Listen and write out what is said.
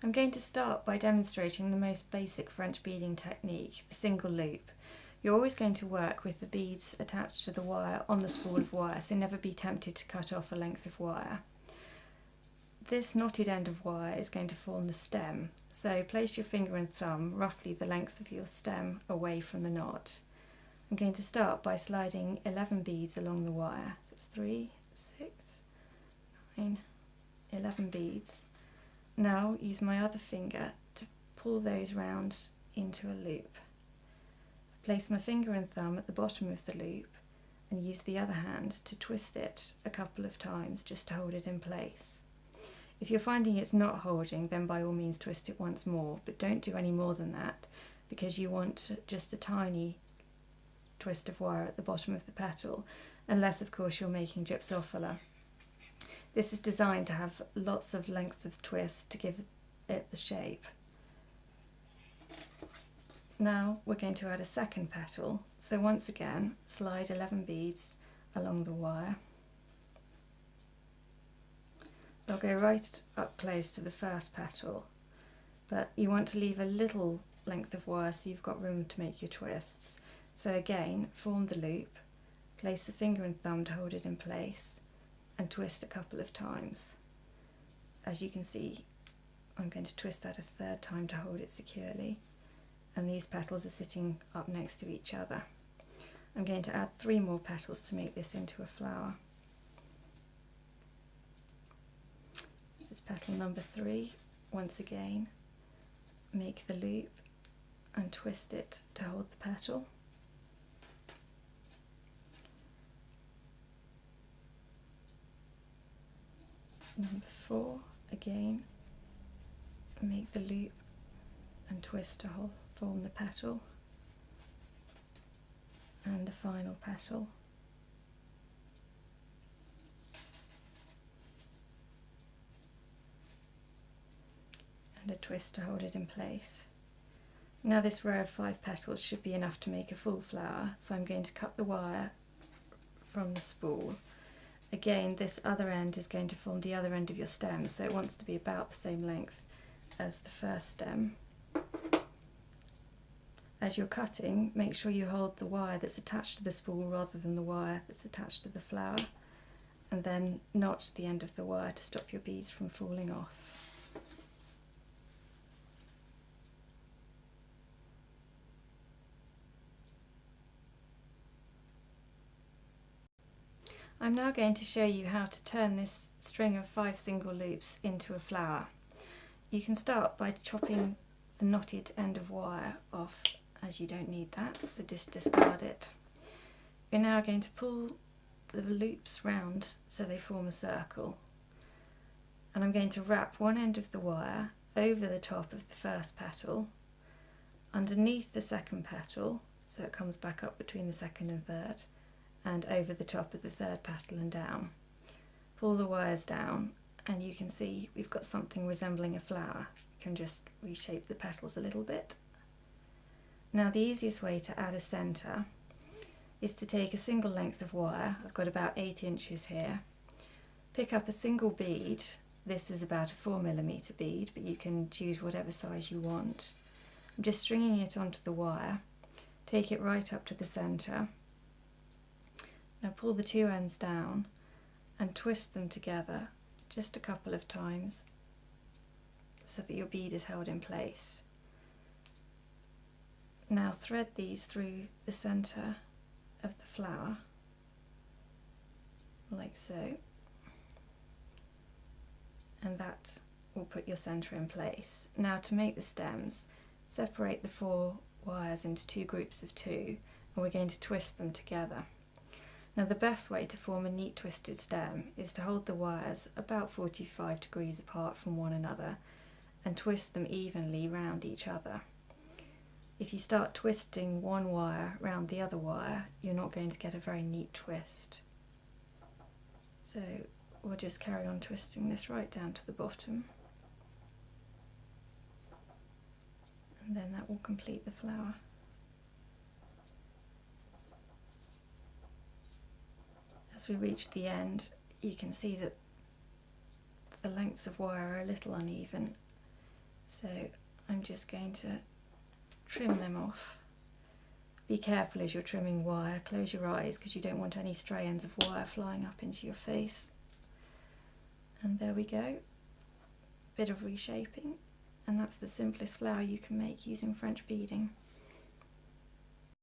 I'm going to start by demonstrating the most basic French beading technique, the single loop. You're always going to work with the beads attached to the wire on the spool of wire, so never be tempted to cut off a length of wire. This knotted end of wire is going to form the stem, so place your finger and thumb roughly the length of your stem away from the knot. I'm going to start by sliding 11 beads along the wire, so it's 3, 6, 9, 11 beads. Now use my other finger to pull those round into a loop. Place my finger and thumb at the bottom of the loop and use the other hand to twist it a couple of times just to hold it in place. If you're finding it's not holding, then by all means twist it once more, but don't do any more than that because you want just a tiny twist of wire at the bottom of the petal, unless of course you're making gypsophila. This is designed to have lots of lengths of twist to give it the shape. Now we're going to add a second petal, so once again slide 11 beads along the wire. They'll go right up close to the first petal, but you want to leave a little length of wire so you've got room to make your twists. So again, form the loop, place the finger and thumb to hold it in place, and twist a couple of times. As you can see, I'm going to twist that a third time to hold it securely, and these petals are sitting up next to each other. I'm going to add 3 more petals to make this into a flower. This is petal number 3. Once again, make the loop and twist it to hold the petal. Number 4, again, make the loop and twist to form the petal, and the final petal. And a twist to hold it in place. Now this row of 5 petals should be enough to make a full flower, so I'm going to cut the wire from the spool. Again, this other end is going to form the other end of your stem, so it wants to be about the same length as the first stem. As you're cutting, make sure you hold the wire that's attached to the spool rather than the wire that's attached to the flower, and then notch the end of the wire to stop your beads from falling off. I'm now going to show you how to turn this string of 5 single loops into a flower. You can start by chopping the knotted end of wire off, as you don't need that, so just discard it. We're now going to pull the loops round so they form a circle, and I'm going to wrap one end of the wire over the top of the first petal, underneath the second petal, so it comes back up between the second and third, and over the top of the third petal and down. Pull the wires down and you can see we've got something resembling a flower. You can just reshape the petals a little bit. Now the easiest way to add a centre is to take a single length of wire. I've got about 8 inches here. Pick up a single bead. This is about a 4mm bead, but you can choose whatever size you want. I'm just stringing it onto the wire. Take it right up to the centre. Now pull the 2 ends down and twist them together just a couple of times so that your bead is held in place. Now thread these through the centre of the flower, like so, and that will put your centre in place. Now to make the stems, separate the 4 wires into 2 groups of 2, and we're going to twist them together. Now the best way to form a neat twisted stem is to hold the wires about 45 degrees apart from one another and twist them evenly round each other. If you start twisting one wire round the other wire, you're not going to get a very neat twist. So we'll just carry on twisting this right down to the bottom, and then that will complete the flower. As we reach the end, you can see that the lengths of wire are a little uneven. So I'm just going to trim them off. Be careful as you're trimming wire, close your eyes because you don't want any stray ends of wire flying up into your face. And there we go, bit of reshaping, and that's the simplest flower you can make using French beading.